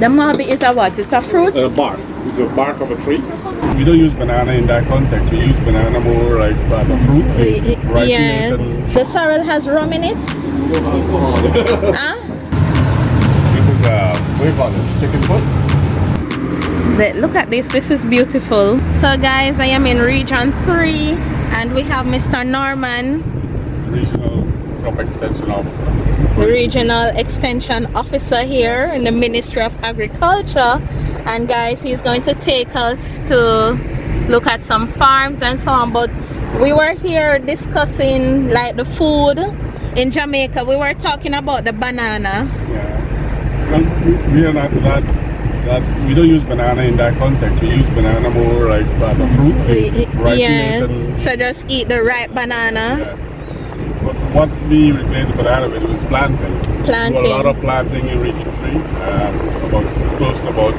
The mabi is a what? It's a fruit? Bark. It's a bark of a tree. We don't use banana in that context. We use banana more like as a fruit. Yeah. So sorrel has rum in it? Huh? This is what do you call it? Chicken foot? Look at this. This is beautiful. So guys, I am in region 3 and we have Mr. Norman, Regional Crop Extension Officer. the regional extension officer here in the Ministry of Agriculture. And guys, he's going to take us to look at some farms and so on. But we were here discussing like the food in Jamaica. We were talking about the banana. Yeah. Well, we are not that we don't use banana in that context. We use banana more like as a fruit. Yeah. So just eat the ripe banana. Yeah. But what we replaced banana with was planting. Planting. We do a lot of planting in Region 3. About close to about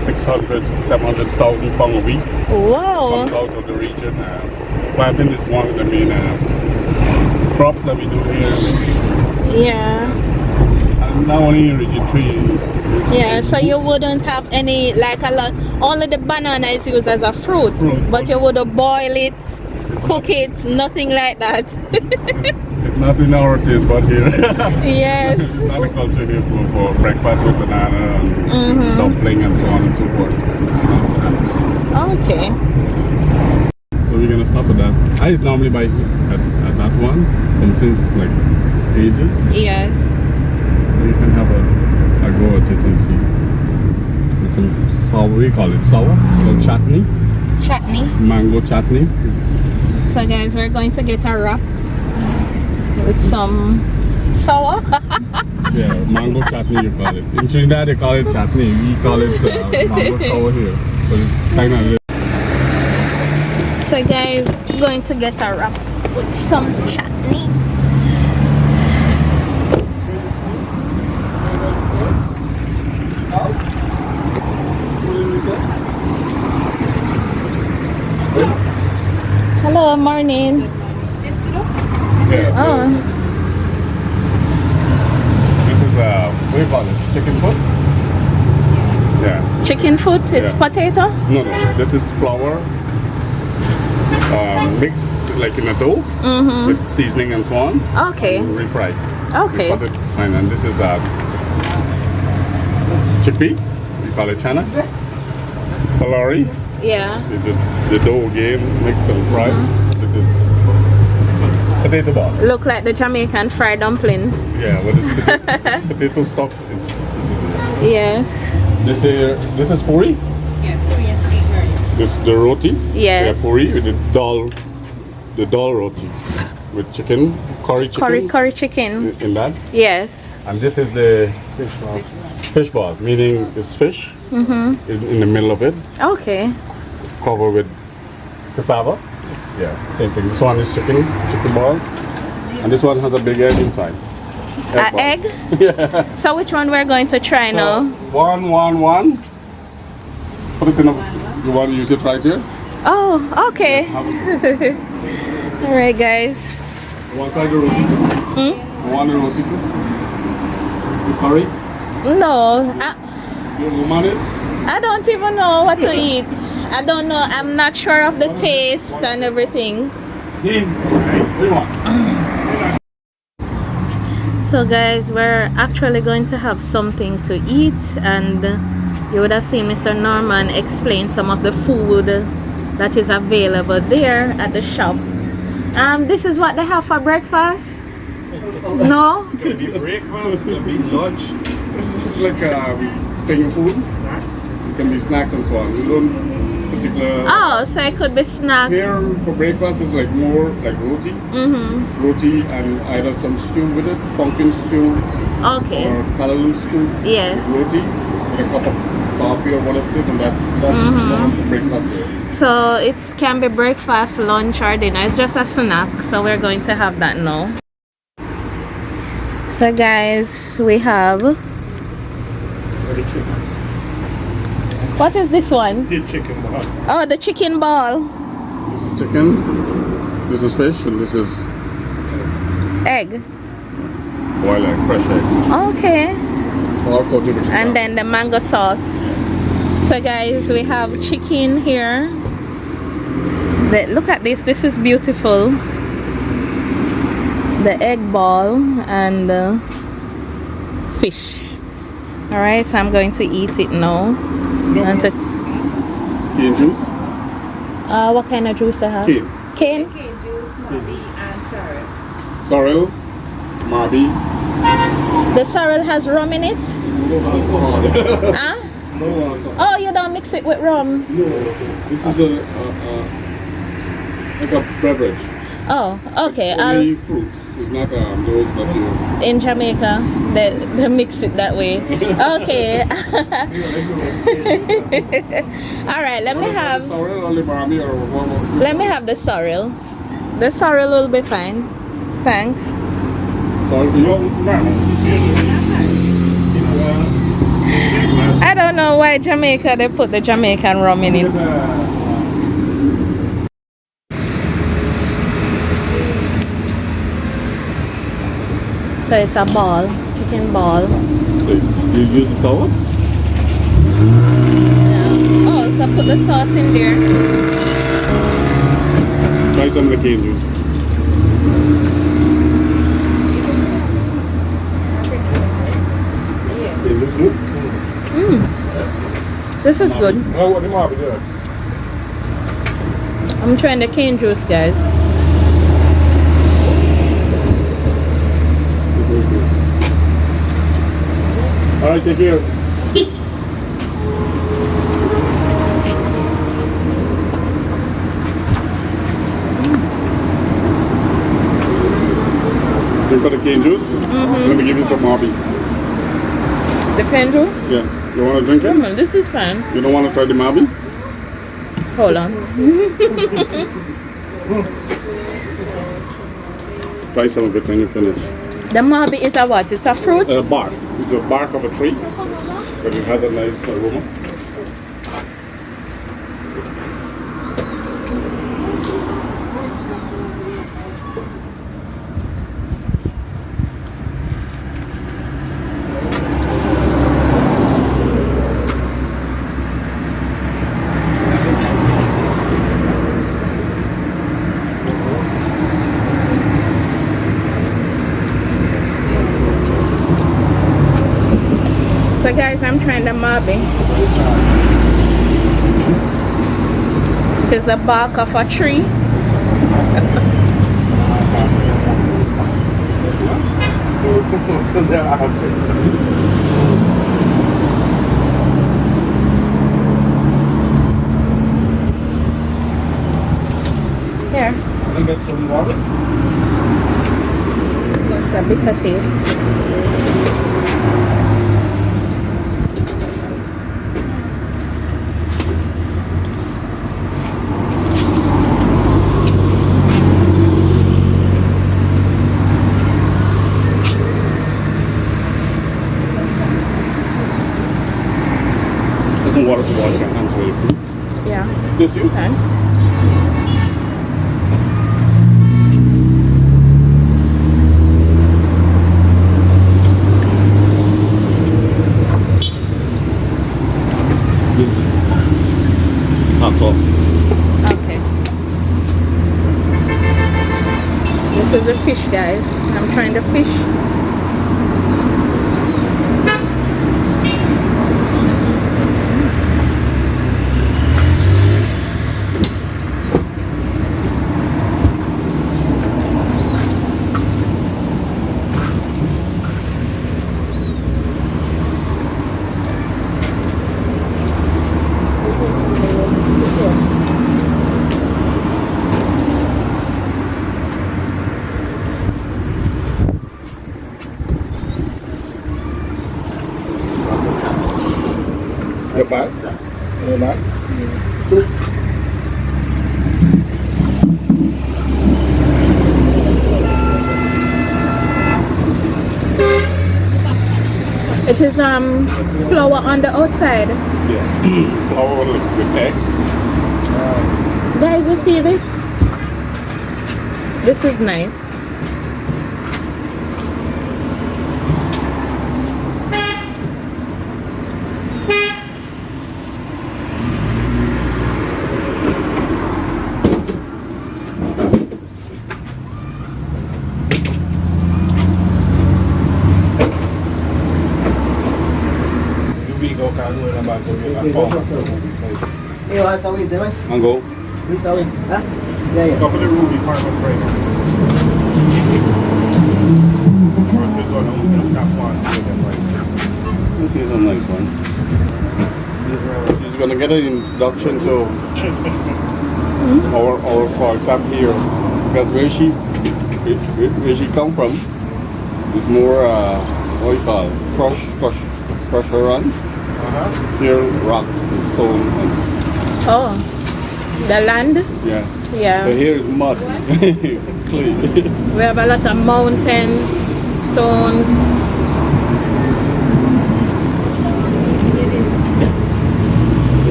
600, 700,000 pounds a week Wow. comes out of the region. Planting is one of the main crops that we do here. Yeah. And not only in Region 3. Yeah, so you wouldn't have any, like a lot, only the banana is used as a fruit, but you would boil it, cook it, nothing like that. It's not in our taste bud here. Yes. It's not a culture here for breakfast with banana and dumpling and so on and so forth. Okay. So we're gonna stop at that. I normally buy at that one, and since like ages. Yes. So you can have a go at it and see. It's some sour, we call it sour, so chutney. Chutney. Mango chutney. So guys, we're going to get a wrap with some sour. Yeah, mango chutney you call it. In Trinidad they call it chutney. We call it mango sour here. So it's kind of. So guys, going to get a wrap with some chutney. Hello, morning. Yeah. Oh, This is what do you call it? Chicken foot? Yeah. chicken foot. It's Yeah. potato. No. This is flour mixed like in a dough with seasoning and so on. Okay. Refried. Okay. Cut it fine. And this is chickpea. We call it chana. Kalari. Yeah. Is it the dough again mixed and fried? This is potato ball. Look like the Jamaican fried dumpling. Yeah, what is potato stuff? Yes. This is puri. Yeah, Korean street version. This is the roti. Yes. Yeah, puri with the dal roti with chicken, curry chicken. Curry chicken. In that. Yes. And this is the fish ball, meaning it's fish in the middle of it, Okay. covered with cassava. Yeah, same thing. This one is chicken ball, and this one has a big egg inside. An ball. egg? Yeah. So which one we're going to try So, now? 1. Put it in you want to use it right here? Oh, okay. Have it. All right, guys. You want to try the roti too? You want the roti too? The curry? No, You want it? I don't even know what to eat. I don't know. I'm not sure of the taste and everything. What do you want? So guys, we're actually going to have something to eat, and you would have seen Mr. Norman explain some of the food that is available there at the shop. This is what they have for breakfast? No? It can be breakfast, it can be lunch. This is like finger food, snacks. It can be snacks and so on. We don't particular. Oh, so it could be snack. Here for breakfast is like more like roti. Roti and either some stew with it, pumpkin stew Okay. or callaloo stew. Yes. Roti with a cup of coffee or whatever it is, and that's for breakfast here. So it can be breakfast, lunch, or dinner. It's just a snack. So we're going to have that now. So guys, we have. What is this one? The chicken ball. Oh, the chicken ball. This is chicken. This is fish, and this is Egg. boiled egg, fresh egg. Okay. All coated with and then the mango sauce. So guys, we have chicken here. Look at this. This is beautiful. The egg ball and the fish. All right, so I'm going to eat it now. And cane juice. what kind of juice I have? Cane. Cane. Cane juice, Marby, and sorrel. Sorrel. Marby. The sorrel has rum in it. Huh? No. Oh, you don't mix it with rum. No. This is like a beverage. Oh, okay. Only fruits. It's not those that you. In Jamaica, they mix it that way. Okay. All right. Let me have. Sorrel or Marby or what? Let me have the sorrel. The sorrel will be fine. Thanks. I don't know why Jamaica they put the Jamaican rum in it. So it's a ball, chicken ball. You use the salt? Yeah. Oh, so put the sauce in there. Try some of the cane juice. This is good. I'm trying the cane juice, guys. Alright, take care. Drink for the cane juice? Let me give you some Marby. The cane juice? Yeah. You want to drink it? This is fine. You don't want to try the Marby? Hold on. Try some of it when you finish. The marby is a what? It's a fruit? Bark. It's a bark of a tree, but it has a nice aroma. So guys, I'm trying the marby. It is the bark of a tree. Here. Can I get some water? It's a bitter taste. Get some water to wash your hands really quick. Yeah. This you? Thanks. This is hot sauce. Okay. This is the fish, guys. I'm trying the fish. Your back? Your back? It is flour on the outside. Yeah. Flour on the egg. Guys, you see this? This is nice. week out and go back to the farm. You want some wings, right? And go. With some wings, huh? Yeah. Top of the Ruby Farmer break. This is a nice one. She's gonna get an induction to our soil tap here because where she come from is more what do you call it? Crush her run. Here rocks and stone and Oh, the land? yeah. Yeah. So here is mud. It's clean. We have a lot of mountains, stones.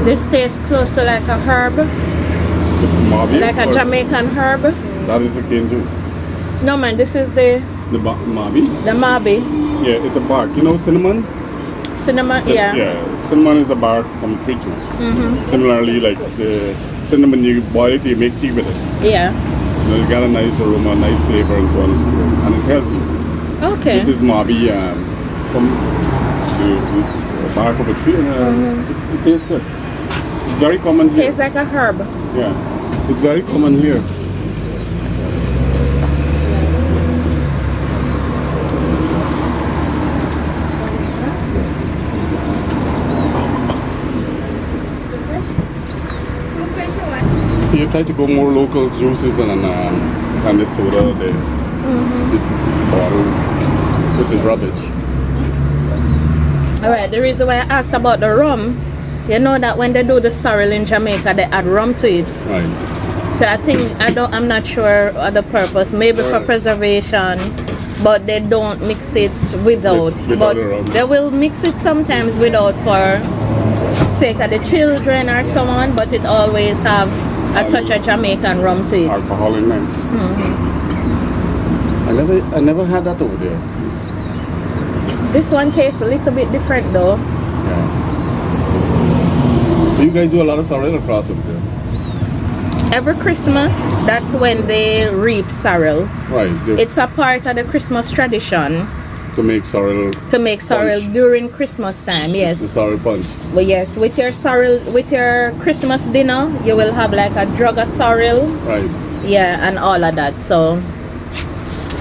This tastes close to like a herb, Mabi, like a Jamaican herb. That is the cane juice. No man, this is the Mabi? mabi. Yeah, it's a bark. You know cinnamon? Cinnamon, yeah. Yeah, cinnamon is a bark from tree juice. Similarly, like the cinnamon, you boil it, you make tea with it. Yeah. You know, it got a nice aroma, nice flavor, and so on and so forth. And it's healthy. Okay. This is Mabi from the bark of a tree, and it tastes good. It's very common here. Tastes like a herb. Yeah, it's very common here. You try to go more local juices and the soda, the bottle, which is rubbish. Alright, the reason why I asked about the rum, you know that when they do the sorrel in Jamaica, they add rum to it. Right. So I'm not sure of the purpose, maybe for preservation, but they don't mix it without. Without But the rum. they will mix it sometimes without for sake of the children or so on, but it always have a touch of Jamaican rum to it. Alcohol in them. I never had that over there. This one tastes a little bit different though. Yeah. So you guys do a lot of sorrel across over there? Every Christmas, that's when they reap sorrel. Right. It's a part of the Christmas tradition To make sorrel. to make sorrel Punch. during Christmas time, yes. The sorrel punch. But yes, with your sorrel, with your Christmas dinner, you will have like a jug of sorrel, Right. yeah, and all of that. So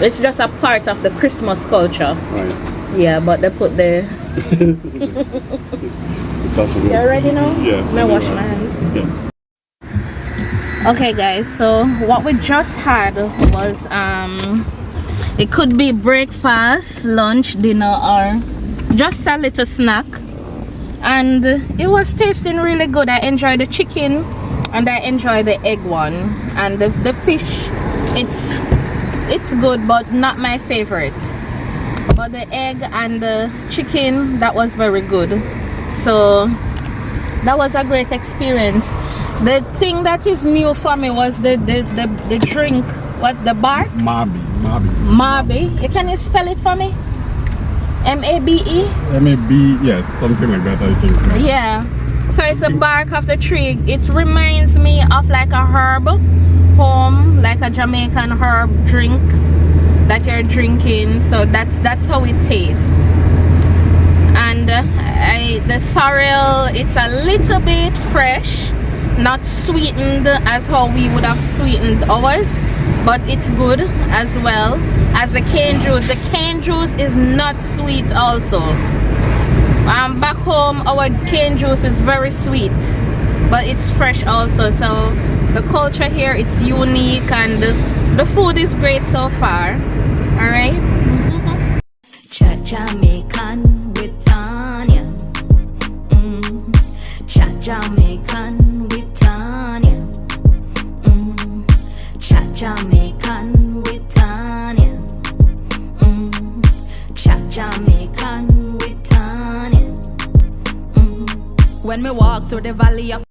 it's just a part of the Christmas culture, Right. yeah. But they put the. That's good. You ready now? Yes. May I we wash are. my hands? Yes. Okay, guys. So what we just had was it could be breakfast, lunch, dinner, or just a little snack. And it was tasting really good. I enjoyed the chicken and I enjoyed the egg one. And the fish, it's good, but not my favorite. But the egg and the chicken, that was very good. So that was a great experience. The thing that is new for me was the drink. What, the bark? Mabi. Mabe. Can you spell it for me? M-A-B-E? M-A-B, yes, something like that, I think. Yeah. So it's the bark of the tree. It reminds me of like a herb home, like a Jamaican herb drink that you're drinking. So that's how it tastes. And the sorrel, it's a little bit fresh, not sweetened as how we would have sweetened ours, but it's good as well as the cane juice. The cane juice is not sweet also. Back home our cane juice is very sweet, but it's fresh also. So the culture here, it's unique, and the food is great so far. All right. Jamaican with Tania. Jamaican with Tania. Jamaican with Tania. Jamaican with Tania. When we walk through the valley of